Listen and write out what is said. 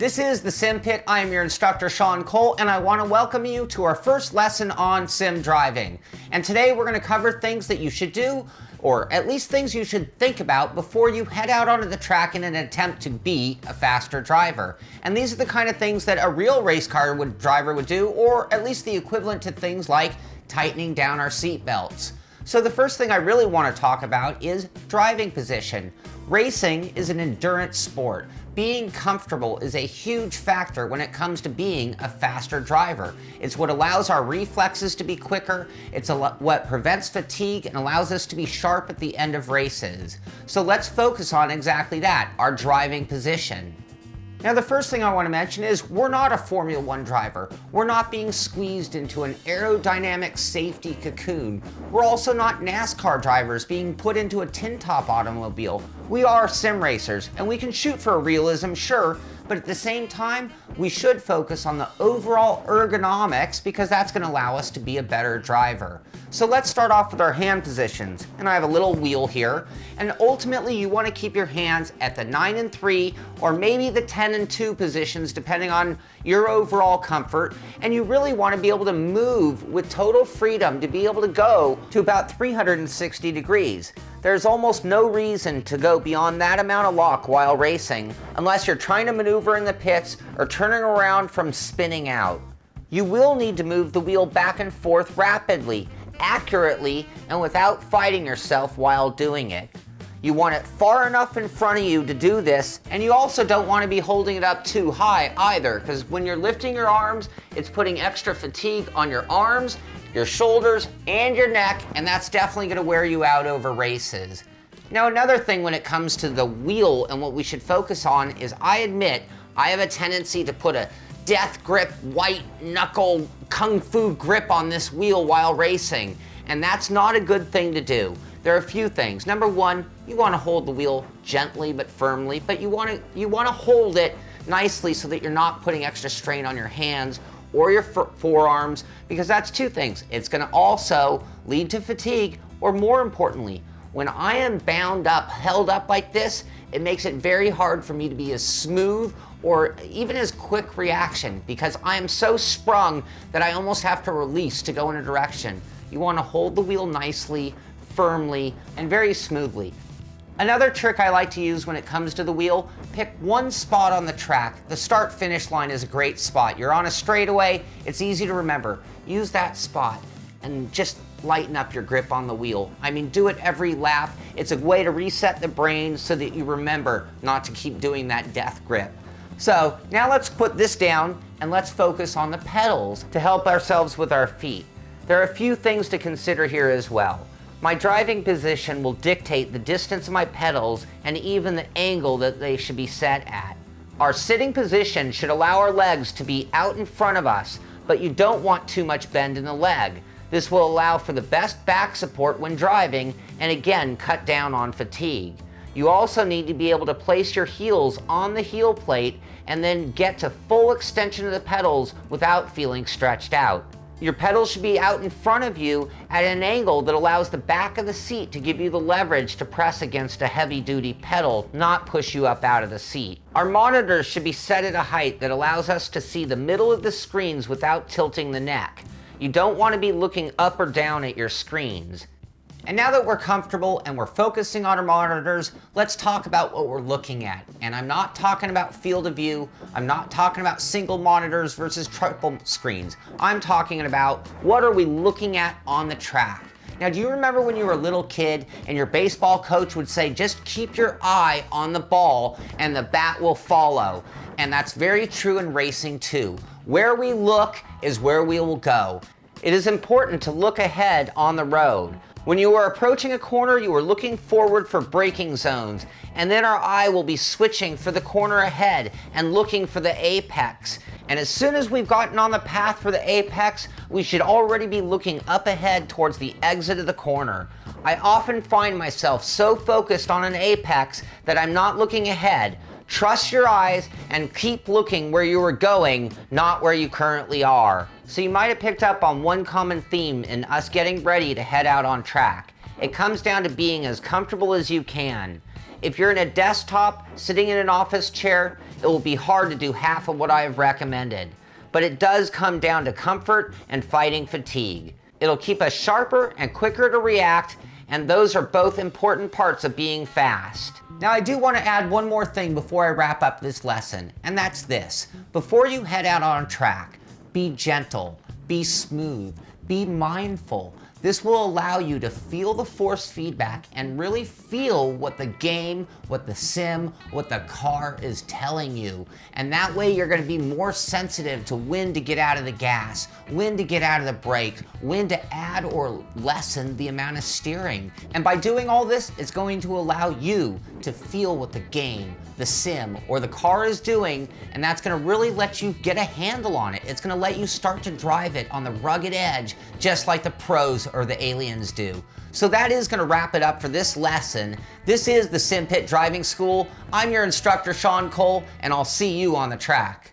This is the Simpit. I am your instructor, Sean Cole, and I want to welcome you to our first lesson on sim driving. And today we're going to cover things that you should do, or at least things you should think about before you head out onto the track in an attempt to be a faster driver. And these are the kind of things that a real race car driver would do, or at least the equivalent to things like tightening down our seat belts. So the first thing I really want to talk about is driving position. Racing is an endurance sport. Being comfortable is a huge factor when it comes to being a faster driver. It's what allows our reflexes to be quicker, it's what prevents fatigue and allows us to be sharp at the end of races. So let's focus on exactly that, our driving position. Now, the first thing I want to mention is we're not a Formula One driver. We're not being squeezed into an aerodynamic safety cocoon. We're also not NASCAR drivers being put into a tin-top automobile. We are sim racers, and we can shoot for realism, sure, but at the same time, we should focus on the overall ergonomics because that's going to allow us to be a better driver. So let's start off with our hand positions. And I have a little wheel here. And ultimately, you want to keep your hands at the 9 and 3 or maybe the 10 and 2 positions, depending on your overall comfort. And you really want to be able to move with total freedom to be able to go to about 360 degrees. There's almost no reason to go beyond that amount of lock while racing unless you're trying to maneuver in the pits or turning around from spinning out. You will need to move the wheel back and forth rapidly, accurately, and without fighting yourself while doing it. You want it far enough in front of you to do this, and you also don't want to be holding it up too high either, because when you're lifting your arms, it's putting extra fatigue on your arms, your shoulders, and your neck, and that's definitely going to wear you out over races. Now, another thing when it comes to the wheel and what we should focus on is, I admit, I have a tendency to put a death grip, white knuckle, kung fu grip on this wheel while racing, and that's not a good thing to do. There are a few things. Number one, you want to hold the wheel gently but firmly, but you want to hold it nicely so that you're not putting extra strain on your hands or your forearms, because that's two things. It's going to also lead to fatigue, or more importantly, when I am bound up, held up like this, it makes it very hard for me to be as smooth or even as quick reaction, because I am so sprung that I almost have to release to go in a direction. You want to hold the wheel nicely, firmly, and very smoothly. Another trick I like to use when it comes to the wheel, pick one spot on the track. The start-finish line is a great spot. You're on a straightaway, it's easy to remember. Use that spot and just lighten up your grip on the wheel. I mean, do it every lap. It's a way to reset the brain so that you remember not to keep doing that death grip. So now let's put this down and let's focus on the pedals to help ourselves with our feet. There are a few things to consider here as well. My driving position will dictate the distance of my pedals and even the angle that they should be set at. Our sitting position should allow our legs to be out in front of us, but you don't want too much bend in the leg. This will allow for the best back support when driving and again cut down on fatigue. You also need to be able to place your heels on the heel plate and then get to full extension of the pedals without feeling stretched out. Your pedals should be out in front of you at an angle that allows the back of the seat to give you the leverage to press against a heavy-duty pedal, not push you up out of the seat. Our monitors should be set at a height that allows us to see the middle of the screens without tilting the neck. You don't want to be looking up or down at your screens. And now that we're comfortable and we're focusing on our monitors, let's talk about what we're looking at. And I'm not talking about field of view. I'm not talking about single monitors versus triple screens. I'm talking about what are we looking at on the track. Now, do you remember when you were a little kid and your baseball coach would say, just keep your eye on the ball and the bat will follow? And that's very true in racing too. Where we look is where we will go. It is important to look ahead on the road. When you are approaching a corner, you are looking forward for braking zones, and then our eye will be switching for the corner ahead and looking for the apex. And as soon as we've gotten on the path for the apex, we should already be looking up ahead towards the exit of the corner. I often find myself so focused on an apex that I'm not looking ahead. Trust your eyes and keep looking where you are going, not where you currently are. So you might have picked up on one common theme in us getting ready to head out on track. It comes down to being as comfortable as you can. If you're in a desktop, sitting in an office chair, it will be hard to do half of what I have recommended. But it does come down to comfort and fighting fatigue. It'll keep us sharper and quicker to react, and those are both important parts of being fast. Now, I do want to add one more thing before I wrap up this lesson, and that's this. Before you head out on track, be gentle, be smooth, be mindful. This will allow you to feel the force feedback and really feel what the game, what the sim, what the car is telling you. And that way you're going to be more sensitive to when to get out of the gas, when to get out of the brake, when to add or lessen the amount of steering. And by doing all this, it's going to allow you to feel what the game, the sim, or the car is doing, and that's going to really let you get a handle on it. It's going to let you start to drive it on the rugged edge, just like the pros or the aliens do. So that is going to wrap it up for this lesson. This is the Simpit Driving School. I'm your instructor, Sean Cole, and I'll see you on the track.